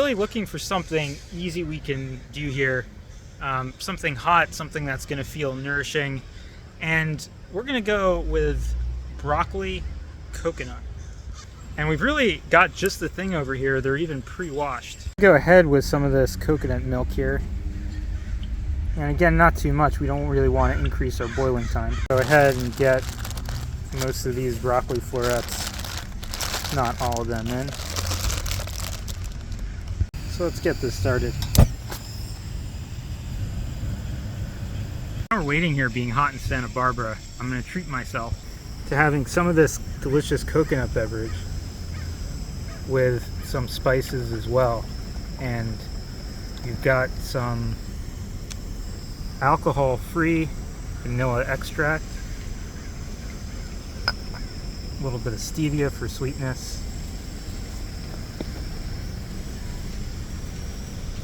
really looking for something easy we can do here, something hot, something that's going to feel nourishing, and we're going to go with broccoli coconut. And we've really got just the thing over here. They're even pre-washed. Go ahead with some of this coconut milk here. And again, not too much. We don't really want to increase our boiling time. Go ahead and get most of these broccoli florets, not all of them, in. So let's get this started. While we're waiting here, being hot in Santa Barbara, I'm going to treat myself to having some of this delicious coconut beverage with some spices as well. And you've got some alcohol-free vanilla extract, a little bit of stevia for sweetness,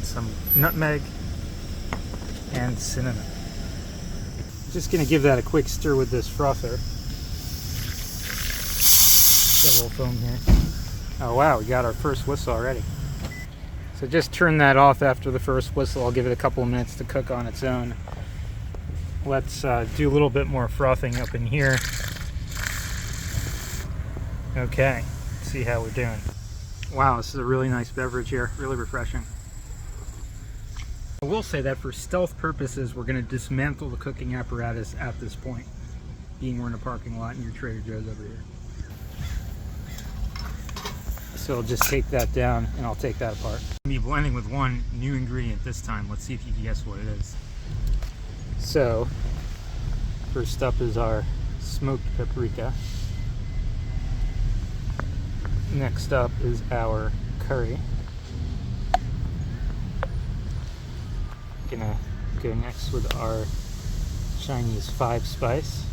some nutmeg, and cinnamon. Just going to give that a quick stir with this frother. Get a little foam here. Oh wow, we got our first whistle already. So just turn that off after the first whistle. I'll give it a couple of minutes to cook on its own. Let's do a little bit more frothing up in here. Okay, let's see how we're doing. Wow, this is a really nice beverage here, really refreshing. I will say that for stealth purposes, we're going to dismantle the cooking apparatus at this point, being we're in a parking lot near Trader Joe's over here. So I'll just take that down and I'll take that apart. I'm going to be blending with one new ingredient this time. Let's see if you can guess what it is. So, first up is our smoked paprika. Next up is our curry. Gonna go next with our Chinese 5 spice.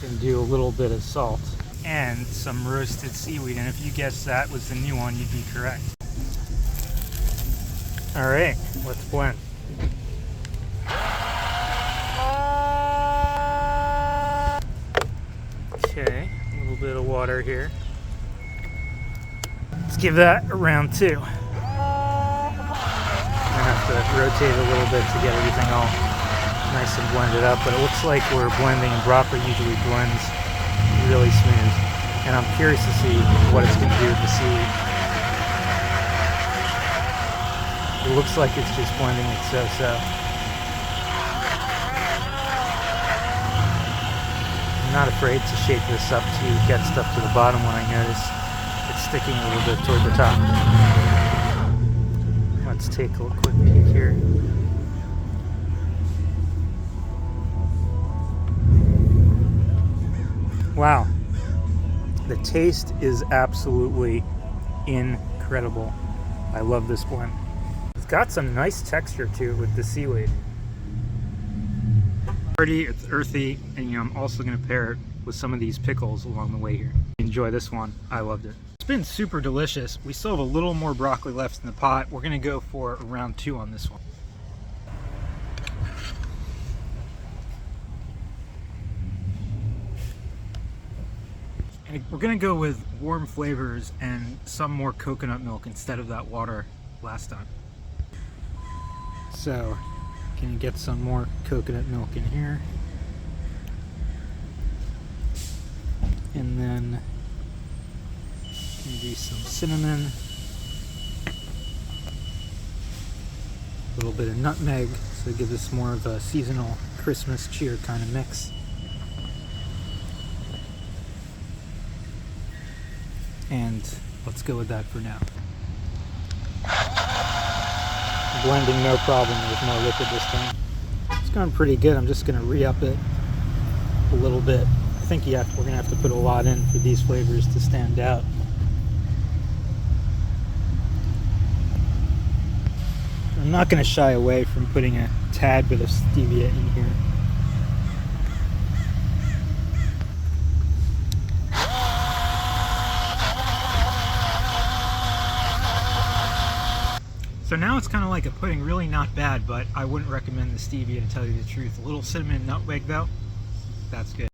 And do a little bit of salt and some roasted seaweed, and if you guessed that was the new one, you'd be correct. All right, let's blend. Okay, a little bit of water here. Let's give that a round 2. I'm gonna have to rotate a little bit to get everything all nice and blended up, but it looks like we're blending, and broccoli usually blends really smooth. And I'm curious to see what it's going to do with the seaweed. It looks like it's just blending it so-so. I'm not afraid to shake this up to get stuff to the bottom when I notice it's sticking a little bit toward the top. Let's take a quick peek here. Wow, the taste is absolutely incredible. I love this blend. It's got some nice texture to it with the seaweed. Hearty, it's earthy, and I'm also going to pair it with some of these pickles along the way here. Enjoy this one. I loved it. It's been super delicious. We still have a little more broccoli left in the pot. We're going to go for a round 2 on this one. We're going to go with warm flavors and some more coconut milk instead of that water last time. So, can you get some more coconut milk in here? And then maybe some cinnamon, a little bit of nutmeg, so it gives us more of a seasonal Christmas cheer kind of mix. And let's go with that for now. Blending no problem with more liquid this time. It's going pretty good. I'm just going to re-up it a little bit. I think we're going to have to put a lot in for these flavors to stand out. I'm not going to shy away from putting a tad bit of stevia in here. So now it's kind of like a pudding, really not bad, but I wouldn't recommend the stevia to tell you the truth. A little cinnamon and nutmeg though, that's good.